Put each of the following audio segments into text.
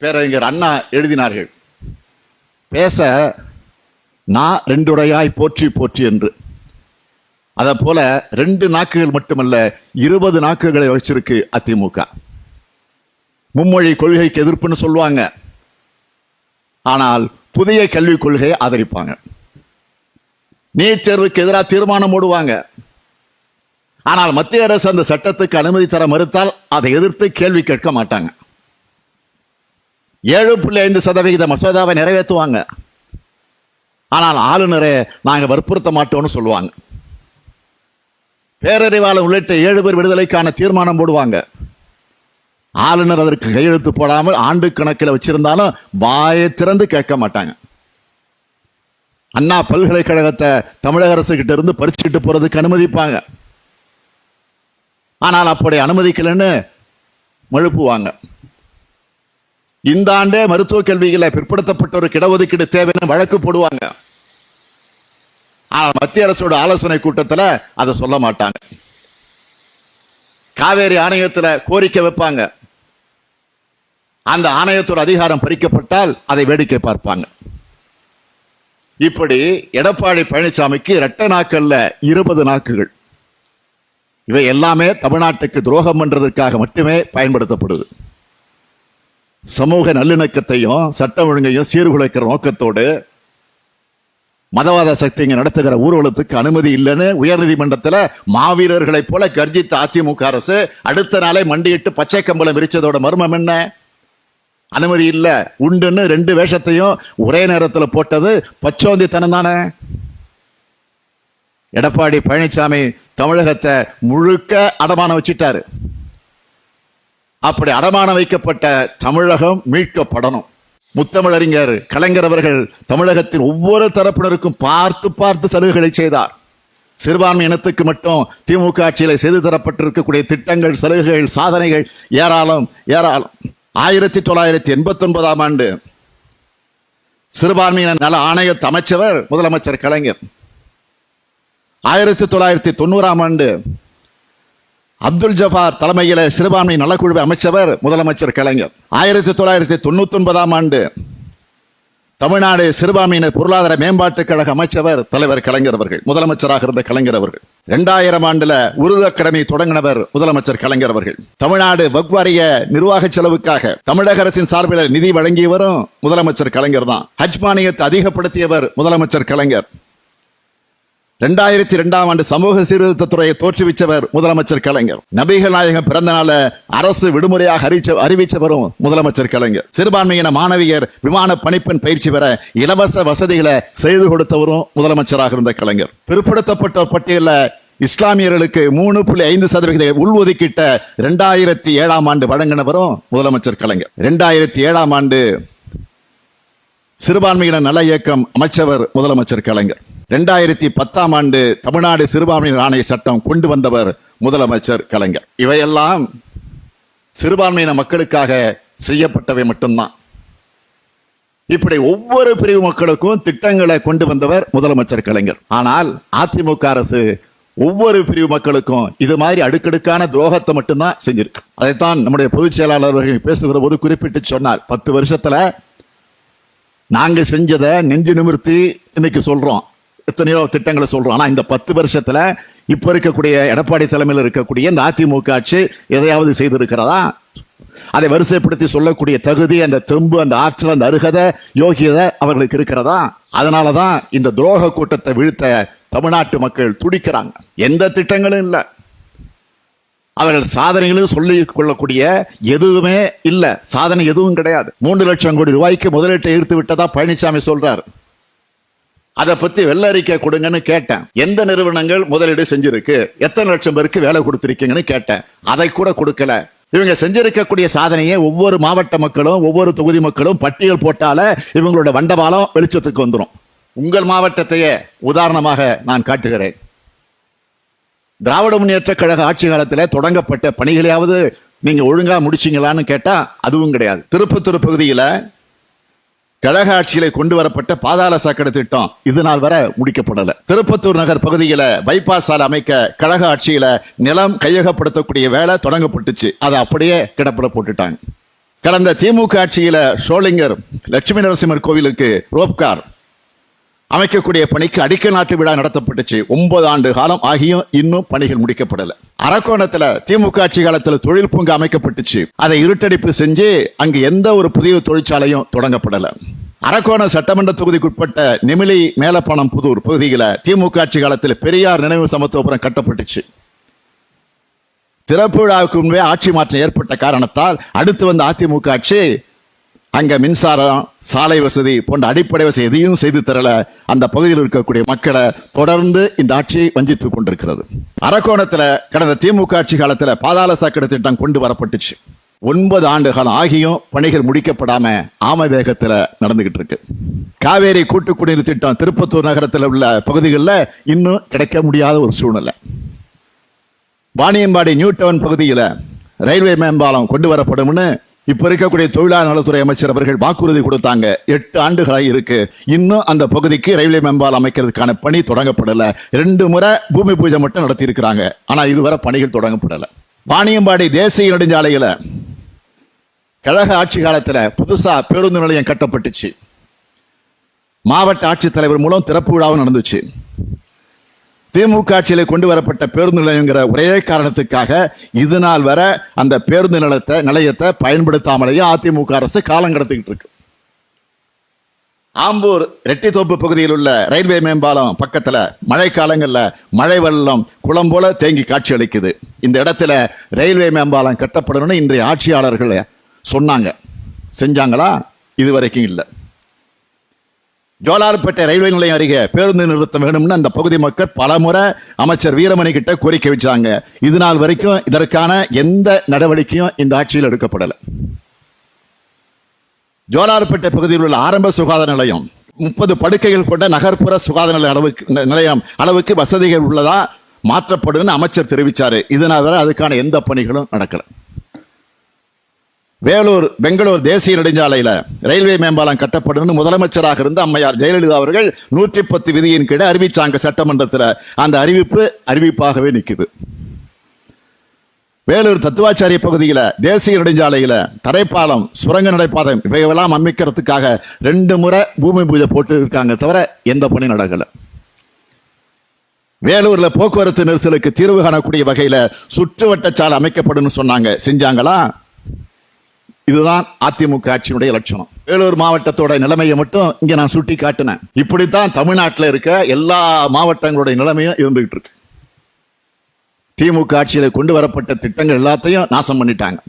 பேரறிஞர் அண்ணா எழுதினார்கள். பேச நான் ரெண்டுடையாய் போற்றி போற்றி என்று. அதை போல 2 நாக்குகள் மட்டுமல்ல 20 நாக்குகளை வச்சிருக்கு அதிமுக. மும்மொழி கொள்கைக்கு எதிர்ப்புன்னு சொல்லுவாங்க, ஆனால் புதிய கல்விக் கொள்கையை ஆதரிப்பாங்க. நீட் தேர்வுக்கு எதிராக தீர்மானம் போடுவாங்க, ஆனால் மத்திய அரசு அந்த சட்டத்துக்கு அனுமதி தர மறுத்தால் அதை எதிர்த்து கேள்வி கேட்க மாட்டாங்க. 7.5% மசோதாவை நிறைவேற்றுவாங்க, ஆனால் ஆளுநரை நாங்கள் வற்புறுத்த மாட்டோம்னு சொல்லுவாங்க. பேரறிவாளர் உள்ளிட்ட 7 பேர் விடுதலைக்கான தீர்மானம் போடுவாங்க, ஆளுநர் அதற்கு கையெழுத்து போடாமல் ஆண்டு கணக்கில் வச்சிருந்தாலும் வாயை திறந்து கேட்க மாட்டாங்க. அண்ணா பல்கலைக்கழகத்தை தமிழக அரசு கிட்ட இருந்து பறிச்சுட்டு போறதுக்கு அனுமதிப்பாங்க, ஆனால் அப்படி அனுமதிக்கலன்னு மழுப்புவாங்க. இந்த ஆண்டே மருத்துவ கல்விகளை பிற்படுத்தப்பட்ட ஒரு இடஒதுக்கீடு தேவைன்னு வழக்கு போடுவாங்க, ஆனால் மத்திய அரசோட ஆலோசனை கூட்டத்தில் அதை சொல்ல மாட்டாங்க. காவேரி ஆணையத்தில் கோரிக்கை வைப்பாங்க, அந்த ஆணையத்தோட அதிகாரம் பறிக்கப்பட்டால் அதை வேடிக்கை பார்ப்பாங்க. இப்படி எடப்பாடி பழனிசாமிக்கு 2 நாட்கள்ல 20 நாக்குகள். இவை எல்லாமே தமிழ்நாட்டுக்கு துரோகம் பண்றதற்காக மட்டுமே பயன்படுத்தப்படுது. சமூக நல்லிணக்கத்தையும் சட்ட ஒழுங்கையும் சீர்குலைக்கிற நோக்கத்தோடு மதவாத சக்திங்க நடத்துகிற ஊர்வலத்துக்கு அனுமதி இல்லைன்னு உயர்நீதிமன்றத்தில் மாவீரர்களைப் போல கர்ஜித்த அதிமுக அரசு அடுத்த நாளே மண்டியிட்டு பச்சை கம்பளம் விரிச்சதோட மர்மம் என்ன? அனுமதி இல்ல உண்டுன்னு 2 வேஷத்தையும் ஒரே நேரத்தில் போட்டது பச்சோந்தித்தனம் தானே. எடப்பாடி பழனிசாமி தமிழகத்தை முழுக்க அடமானம் வச்சிட்டாரு. அப்படி அடமானம் வைக்கப்பட்ட தமிழகம் மீட்கப்படணும். முத்தமிழறிஞர் கலைஞர் அவர்கள் தமிழகத்தின் ஒவ்வொரு தரப்பினருக்கும் பார்த்து பார்த்து சலுகைகளை செய்தார். சிறுபான்மை இனத்துக்கு மட்டும் திமுக ஆட்சியில் செய்து தரப்பட்டிருக்கக்கூடிய திட்டங்கள், சலுகைகள், சாதனைகள் ஏராளம் ஏராளம். 1989ஆம் ஆண்டு சிறுபான்மையினர் நல ஆணையத்தை அமைச்சவர் முதலமைச்சர் கலைஞர். 1990ஆம் ஆண்டு அப்துல் ஜபார் தலைமையில சிறுபான்மை நலக்குழுவை அமைச்சவர் முதலமைச்சர் கலைஞர். 1999ஆம் ஆண்டு தமிழ்நாடு சிறுபான்மையினர் பொருளாதார மேம்பாட்டுக் கழக அமைச்சவர் தலைவர் கலைஞர் அவர்கள், முதலமைச்சராக இருந்த கலைஞர் அவர்கள். 2000 ஆண்டுல உருது அகாடமி தொடங்கினவர் முதலமைச்சர் கலைஞர் அவர்கள். தமிழ்நாடு வக்ஃப் வாரிய நிர்வாக செலவுக்காக தமிழக அரசின் சார்பில் நிதி வழங்கியவரும் முதலமைச்சர் கலைஞர் தான். ஹஜ் மானியத்தை அதிகப்படுத்தியவர் முதலமைச்சர் கலைஞர். 2002ஆம் ஆண்டு சமூக சீர்திருத்தத்துறையை தோற்றுவிச்சவர் முதலமைச்சர் கலைஞர். நபிகள் நாயகம் பிறந்த நாள அரசு விடுமுறையாக அறிவிச்சவரும் முதலமைச்சர் கலைஞர். சிறுபான்மையின மாணவியர் விமான பணிப்பெண் பயிற்சி பெற இலவச வசதிகளை செய்து கொடுத்தவரும் முதலமைச்சராக இருந்த கலைஞர். பிற்படுத்தப்பட்ட பட்டியலில் இஸ்லாமியர்களுக்கு 3.5% உள்ஒதுக்கீட்ட 2007ஆம் ஆண்டு வழங்கினவரும் முதலமைச்சர் கலைஞர். 2007ஆம் ஆண்டு சிறுபான்மையினர் நல இயக்கம் அமைச்சவர் முதலமைச்சர் கலைஞர். 2010ஆம் ஆண்டு தமிழ்நாடு சிறுபான்மையினர் ஆணைய சட்டம் கொண்டு வந்தவர் முதலமைச்சர் கலைஞர். இவையெல்லாம் சிறுபான்மையின மக்களுக்காக செய்யப்பட்டவை மட்டும்தான். இப்படி ஒவ்வொரு பிரிவு மக்களுக்கும் திட்டங்களை கொண்டு வந்தவர் முதலமைச்சர் கலைஞர். ஆனால் அதிமுக அரசு ஒவ்வொரு பிரிவு மக்களுக்கும் இது மாதிரி அடுக்கடுக்கான துரோகத்தை மட்டும்தான் செஞ்சிருக்கு. அதைத்தான் நம்முடைய பொதுச் செயலாளர் அவர்கள் பேசுகிற போது குறிப்பிட்டு சொன்னார். 10 வருஷத்துல நாங்க செஞ்சதை நெஞ்சு நிமிர்த்தி இன்னைக்கு சொல்றோம், எத்தனையோ திட்டங்களை சொல்றோம். ஆனா இந்த 10 வருஷத்துல இப்ப இருக்கக்கூடிய எடப்பாடி தலைமையில் இருக்கக்கூடிய இந்த அதிமுக ஆட்சி எதையாவது செய்திருக்கிறதா? அதை வரிசைப்படுத்தி சொல்லக்கூடிய தகுதி, அந்த தெம்பு, அந்த ஆற்றல், அந்த அருகதை, யோகியதை அவர்களுக்கு இருக்கிறதா? அதனாலதான் இந்த துரோக கூட்டத்தை வீழ்த்த தமிழ்நாட்டு மக்கள் துடிக்கிறாங்க. எந்த திட்டங்களும் இல்ல, அவர்கள் சாதனைகளும் சொல்லிக் கொள்ளக்கூடிய எதுவுமே இல்ல, சாதனை எதுவும் கிடையாது. 3 லட்சம் கோடி ரூபாய்க்கு முதலீட்டை ஈர்த்து விட்டதா பழனிசாமி சொல்றாரு. அதை பத்தி வெள்ள அறிக்கை கொடுங்கன்னு கேட்டேன். எந்த நிறுவனங்கள் முதலீடு செஞ்சிருக்கு, எத்தனை லட்சம் பேருக்கு வேலை கொடுத்திருக்கீங்கன்னு கேட்டேன். அதை கூட கொடுக்கல. இவங்க செஞ்சிருக்கக்கூடிய சாதனையை ஒவ்வொரு மாவட்ட மக்களும் ஒவ்வொரு தொகுதி மக்களும் பட்டியல் போட்டால இவங்களோட வண்டபாலம் வெளிச்சத்துக்கு வந்துடும். உங்கள் மாவட்டத்தையே உதாரணமாக நான் காட்டுகிறேன். திராவிட முன்னேற்ற கழக ஆட்சி காலத்தில் தொடங்கப்பட்ட பணிகளையாவது நீங்க ஒழுங்கா முடிச்சீங்களான்னு கேட்டா அதுவும் கிடையாது. திருப்பத்தூர் பகுதியில் கழக ஆட்சியில கொண்டு வரப்பட்ட பாதாள சாக்கடை திட்டம் இது நாள் வரை முடிக்கப்படல. திருப்பத்தூர் நகர் பகுதியில் பைபாஸ் சாலை அமைக்க கழக ஆட்சியில நிலம் கையகப்படுத்தக்கூடிய வேலை தொடங்கப்பட்டுச்சு, அதை அப்படியே கிடப்புல போட்டுட்டாங்க. கடந்த திமுக ஆட்சியில ஷோலிங்கர் லட்சுமி நரசிம்மர் கோவிலுக்கு ரோப்கார் அமைக்கக்கூடிய பணிக்கு அடிக்கல் நாட்டு விழா நடத்தப்பட்டுச்சு. 9 ஆண்டு காலம் ஆகியும் இன்னும் பணிகள் முடிக்கப்படல. அரக்கோணத்துல திமுக ஆட்சி காலத்துல தொழில் பூங்கா அமைக்கப்பட்டுச்சு. அதை இருட்டடிப்பு செஞ்சு அங்கு எந்த ஒரு புதிய தொழிற்சாலையும் தொடங்கப்படல. அரக்கோணம் சட்டமன்ற தொகுதிக்குட்பட்ட நெமிலி மேலப்பணம் புதூர் பகுதியில் திமுக ஆட்சி காலத்தில் பெரியார் நினைவு சமத்துவபுரம் கட்டப்பட்டுச்சு. திறப்பு விழாவுக்கு முன்பே ஆட்சி மாற்றம் ஏற்பட்ட காரணத்தால் அடுத்து வந்த அதிமுக ஆட்சி அங்க மின்சாரம், சாலை வசதி போன்ற அடிப்படை வசதி எதையும் செய்து தரல. அந்த பகுதியில் இருக்கக்கூடிய மக்களை தொடர்ந்து இந்த ஆட்சி வஞ்சித்துக் கொண்டிருக்கிறது. அரக்கோணத்தில் கடந்த திமுக ஆட்சி காலத்தில் பாதாள சாக்கடை திட்டம் கொண்டு வரப்பட்டுச்சு. 9 ஆண்டு காலம் ஆகியும் பணிகள் முடிக்கப்படாம ஆம வேகத்தில் நடந்துகிட்டு இருக்கு. காவேரி கூட்டு குடிநீர் திட்டம் திருப்பத்தூர் நகரத்தில் உள்ள பகுதிகளில் இன்னும் கிடைக்க முடியாத ஒரு சூழ்நிலை. வாணியம்பாடி நியூ டவுன் பகுதியில் ரயில்வே மேம்பாலம் கொண்டு வரப்படும்னு இப்ப இருக்கக்கூடிய தொழிலாளர் நலத்துறை அமைச்சர் அவர்கள் வாக்குறுதி கொடுத்தாங்க. 8 ஆண்டுகளாக இருக்கு. இன்னும் அந்த பகுதிக்கு ரயில்வே மேம்பாலம் அமைக்கிறதுக்கான பணி தொடங்கப்படல. 2 முறை பூமி பூஜை மட்டும் நடத்தி இருக்கிறாங்க. ஆனா இதுவரை பணிகள் தொடங்கப்படல. வாணியம்பாடி தேசிய நெடுஞ்சாலையில கழக ஆட்சி காலத்துல புதுசா பேருந்து நிலையம் கட்டப்பட்டுச்சு. மாவட்ட ஆட்சித்தலைவர் மூலம் திறப்பு விழாவும் நடந்துச்சு. திமுக ஆட்சியில கொண்டு வரப்பட்ட பேருந்து நிலையங்கிற ஒரே காரணத்துக்காக இது நாள் வரை அந்த பேருந்து நிலையத்தை பயன்படுத்தாமலேயே அதிமுக அரசு காலம் கடத்திக்கிட்டு இருக்கு. ஆம்பூர் ரெட்டித்தோப்பு பகுதியில் உள்ள ரயில்வே மேம்பாலம் பக்கத்துல மழை காலங்கள்ல மழை வெள்ளம் குளம் போல தேங்கி காட்சி அளிக்குது. இந்த இடத்துல ரயில்வே மேம்பாலம் கட்டப்படணும்னு இன்றைய ஆட்சியாளர்கள் சொன்னாங்க. செஞ்சாங்களா? இதுவரைக்கும் இல்லை. ஜோலார்பேட்டை ரயில்வே நிலையம் அருகே பேருந்து நிறுத்தம் வேணும்னு அந்த பகுதி மக்கள் பலமுறை அமைச்சர் வீரமணி கிட்ட கோரிக்கை வச்சாங்க. இது நாள் வரைக்கும் இதற்கான எந்த நடவடிக்கையும் இந்த ஆட்சியில் எடுக்கப்படல. ஜோலார்பேட்டை பகுதியில் உள்ள ஆரம்ப சுகாதார நிலையம் 30 படுக்கைகள் கொண்ட நகர்ப்புற சுகாதார நிலையம் அளவுக்கு வசதிகள் உள்ளதா மாற்றப்படும் அமைச்சர் தெரிவிச்சாரு. இதனால் வரை அதுக்கான எந்த பணிகளும் நடக்கல. வேலூர் பெங்களூர் தேசிய நெடுஞ்சாலையில ரயில்வே மேம்பாலம் கட்டப்படும் முதலமைச்சராக இருந்த அம்மையார் ஜெயலலிதா அவர்கள் 110 விதியின் கீழே அறிவிச்சாங்க சட்டமன்றத்தில். அந்த அறிவிப்பாகவே நிக்குது. வேலூர் தத்துவாச்சாரிய பகுதியில் தேசிய நெடுஞ்சாலையில தரைப்பாலம், சுரங்க நடைபாதை இவையெல்லாம் அமைக்கிறதுக்காக 2 முறை பூமி பூஜை போட்டு இருக்காங்க. தவிர எந்த பணி நடக்கல. வேலூர்ல போக்குவரத்து நெரிசலுக்கு தீர்வு காணக்கூடிய வகையில சுற்றுவட்டச்சாலை அமைக்கப்படும் சொன்னாங்க. செஞ்சாங்களா? இதுதான் அதிமுக ஆட்சியினுடைய லட்சணம். வேலூர் மாவட்டத்தோட நிலைமையை மட்டும் இங்க நான் சுட்டி காட்டினேன். இப்படித்தான் தமிழ்நாட்டில் இருக்க எல்லா மாவட்டங்களுடைய நிலைமையும் இருந்துகிட்டு இருக்கு. திமுக ஆட்சியில கொண்டு வரப்பட்ட திட்டங்கள் எல்லாத்தையும் நாசம் பண்ணிட்டாங்க.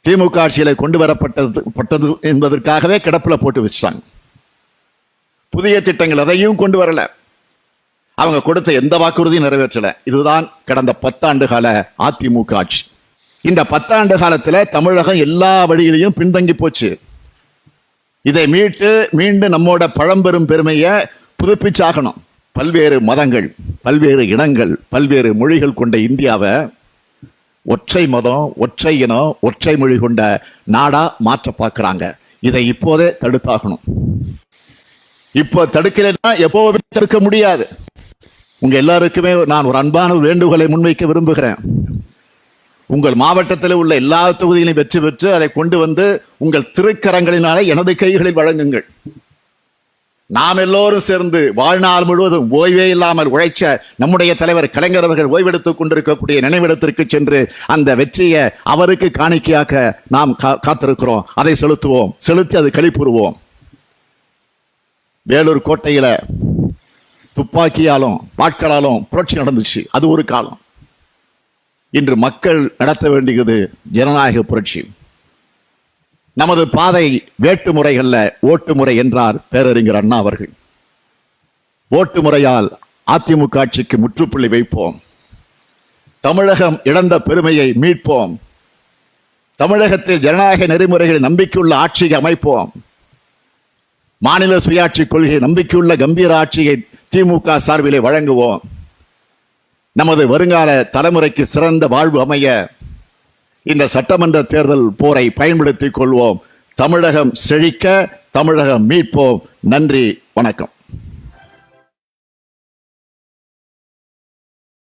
திமுக ஆட்சியில கொண்டு வரப்பட்டது என்பதற்காகவே கிடப்புல போட்டு வச்சிட்டாங்க. புதிய திட்டங்கள் எதையும் கொண்டு வரல. அவங்க கொடுத்த எந்த வாக்குறுதியும் நிறைவேற்றல. இதுதான் கடந்த 10 ஆண்டு கால அதிமுக ஆட்சி. இந்த 10 ஆண்டு காலத்துல தமிழகம் எல்லா வழியிலையும் பின்தங்கி போச்சு. இதை மீண்டும் நம்மோட பழம்பெரும் பெருமையை புதுப்பிச்சாகணும். பல்வேறு மதங்கள், பல்வேறு இனங்கள், பல்வேறு மொழிகள் கொண்ட இந்தியாவை ஒற்றை மதம், ஒற்றை இனம், ஒற்றை மொழி கொண்ட நாடா மாற்ற பார்க்கிறாங்க. இதை இப்போதே தடுத்தாகணும். இப்போ தடுக்கலைன்னா எப்போவுமே தடுக்க முடியாது. உங்க எல்லாருக்குமே நான் ஒரு அன்பான வேண்டுகோளை முன்வைக்க விரும்புகிறேன். உங்கள் மாவட்டத்தில் உள்ள எல்லா தொகுதிகளையும் வெற்றி பெற்று அதை கொண்டு வந்து உங்கள் திருக்கரங்களினாலே எனது கைகளில் வழங்குங்கள். நாம் எல்லோரும் சேர்ந்து வாழ்நாள் முழுவதும் ஓய்வே இல்லாமல் உழைச்ச நம்முடைய தலைவர் கலைஞர் அவர்கள் ஓய்வெடுத்துக் கொண்டிருக்கக்கூடிய நினைவிடத்திற்கு சென்று அந்த வெற்றியை அவருக்கு காணிக்கையாக்க நாம் காத்திருக்கிறோம். அதை செலுத்துவோம். செலுத்தி அது களிப்புறுவோம். வேலூர் கோட்டையில துப்பாக்கியாலும் வாட்களாலும் புரட்சி நடந்துச்சு. அது ஒரு காலம். இன்று மக்கள் நடத்த வேண்டியது ஜனநாயக புரட்சி. நமது பாதை வேட்டு முறைகள்ல ஓட்டு முறை என்றார் பேரறிஞர் அண்ணா அவர்கள். ஓட்டு முறையால் அதிமுக ஆட்சிக்கு முற்றுப்புள்ளி வைப்போம். தமிழகம் இழந்த பெருமையை மீட்போம். தமிழகத்தில் ஜனநாயக நெறிமுறைகளில் நம்பிக்கையுள்ள ஆட்சியை அமைப்போம். மாநில சுயாட்சி கொள்கை நம்பிக்கையுள்ள கம்பீர ஆட்சியை திமுக சார்பிலே வழங்குவோம். நமது வருங்கால தலைமுறைக்கு சிறந்த வாழ்வு அமைய இந்த சட்டமன்ற தேர்தல் போரை பயன்படுத்திக் கொள்வோம். தமிழகம் செழிக்க, தமிழகம் மீட்போம். நன்றி, வணக்கம்.